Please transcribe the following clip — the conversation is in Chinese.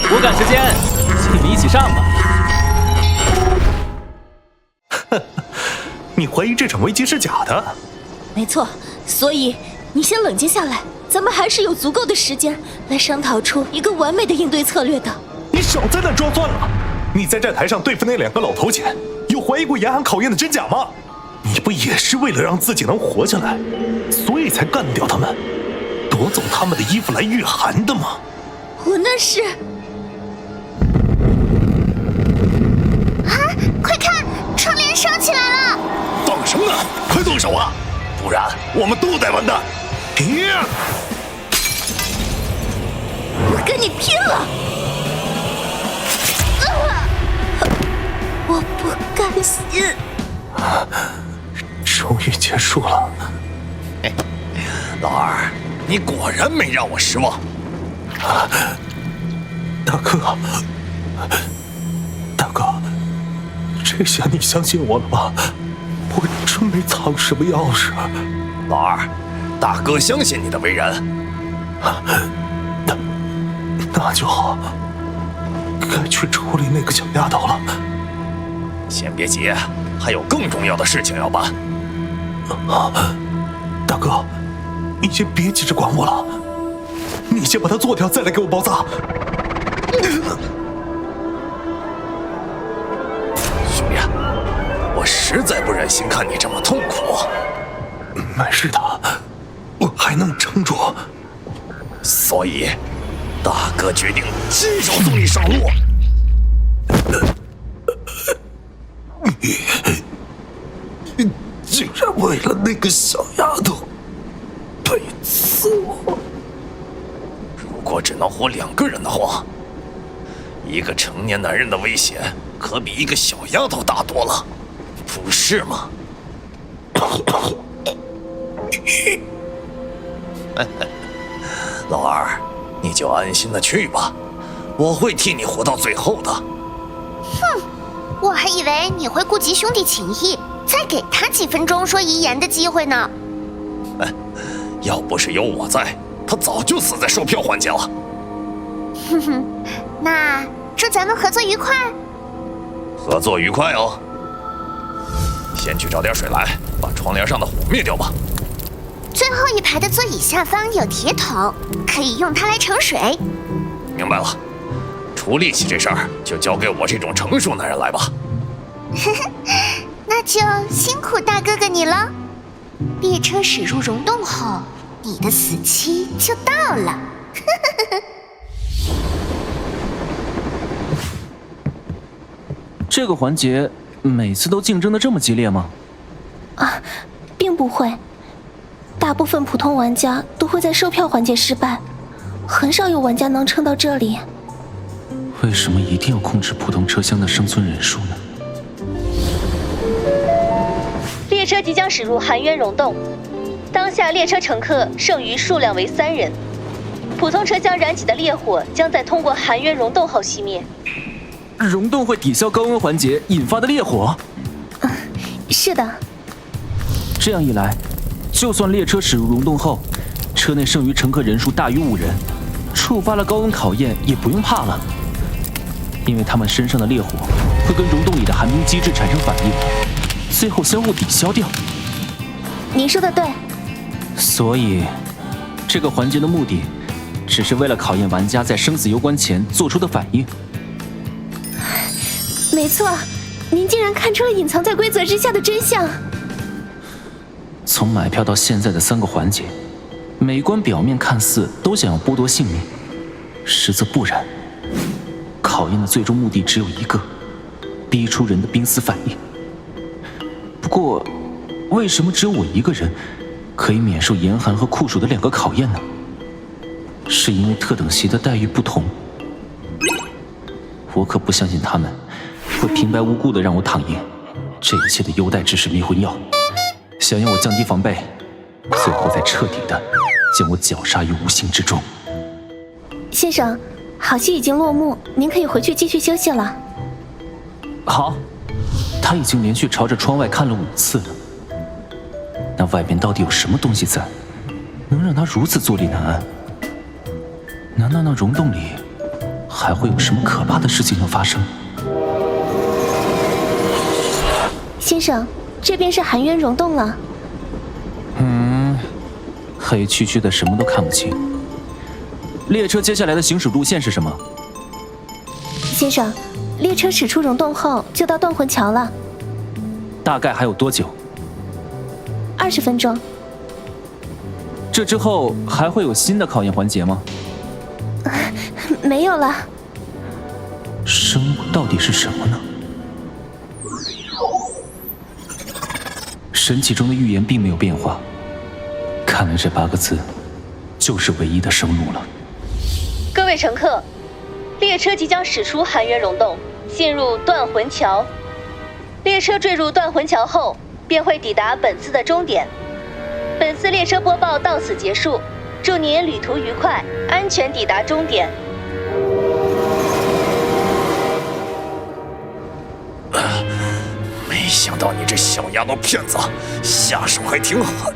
不赶时间，你们一起上吧。哼，你怀疑这场危机是假的？没错，所以你先冷静下来，咱们还是有足够的时间来商讨出一个完美的应对策略的。你少在那装蒜了！你在站台上对付那2个老头前，有怀疑过严寒考验的真假吗？你不也是为了让自己能活下来，所以才干掉他们，夺走他们的衣服来御寒的吗？我那是……啊！快看，窗帘烧起来了！放什么呢？快动手啊！不然我们都得完蛋！我跟你拼了！我不甘心。终于结束了。老二，你果然没让我失望。大哥，这下你相信我了吧？我真没藏什么钥匙。老二，大哥相信你的为人。那就好，该去处理那个小丫头了。先别急，还有更重要的事情要办。大哥，你先别急着管我了，你先把它做掉，再来给我包扎。兄弟，我实在不忍心看你这么痛苦。没事的，我还能撑住。所以，大哥决定亲手送你上路。你竟然为了那个小丫头背刺我！如果只能活2个人的话，一个成年男人的危险可比一个小丫头大多了，不是吗？老二，你就安心的去吧，我会替你活到最后的。哼，我还以为你会顾及兄弟情谊，再给他几分钟说遗言的机会呢。要不是有我在，他早就死在售票环节了。哼哼，那祝咱们合作愉快。合作愉快哦。先去找点水来，把窗帘上的火灭掉吧。最后一排的座椅下方有铁桶，可以用它来盛水。明白了，出力气这事儿就交给我这种成熟男人来吧。那就辛苦大哥哥你了。列车驶入溶洞后，你的死期就到了。这个环节每次都竞争的这么激烈吗？啊，并不会。大部分普通玩家都会在售票环节失败，很少有玩家能撑到这里。为什么一定要控制普通车厢的生存人数呢？列车即将驶入寒渊溶洞，当下列车乘客剩余数量为3人。普通车厢燃起的烈火将在通过寒渊溶洞后熄灭。溶洞会抵消高温环节引发的烈火？是的。这样一来，就算列车驶入溶洞后，车内剩余乘客人数大于5人，触发了高温考验也不用怕了，因为他们身上的烈火会跟溶洞里的寒冰机制产生反应，最后相互抵消掉。您说的对。所以，这个环节的目的，只是为了考验玩家在生死攸关前做出的反应。没错，您竟然看出了隐藏在规则之下的真相。从买票到现在的3个环节，每关表面看似都想要剥夺性命，实则不然。考验的最终目的只有一个，逼出人的濒死反应。不过，为什么只有我一个人可以免受严寒和酷暑的2个考验呢？是因为特等席的待遇不同？我可不相信他们会平白无故的让我躺赢，这一切的优待只是迷魂药。想要我降低防备，最后再彻底的将我绞杀于无形之中。先生，好戏已经落幕，您可以回去继续休息了。好，他已经连续朝着窗外看了5次了。那外面到底有什么东西在，能让他如此坐立难安？难道那溶洞里还会有什么可怕的事情要发生？先生，这边是含渊溶洞了。黑黢黢的，什么都看不清。列车接下来的行驶路线是什么？先生，列车驶出溶洞后就到断魂桥了。大概还有多久？20分钟。这之后还会有新的考验环节吗？没有了。生物到底是什么呢？神器中的预言并没有变化，看来这8个字就是唯一的生路了。各位乘客，列车即将驶出含渊溶洞，进入断魂桥。列车坠入断魂桥后，便会抵达本次的终点。本次列车播报到此结束，祝您旅途愉快，安全抵达终点。没想到你这小丫头片子，下手还挺狠。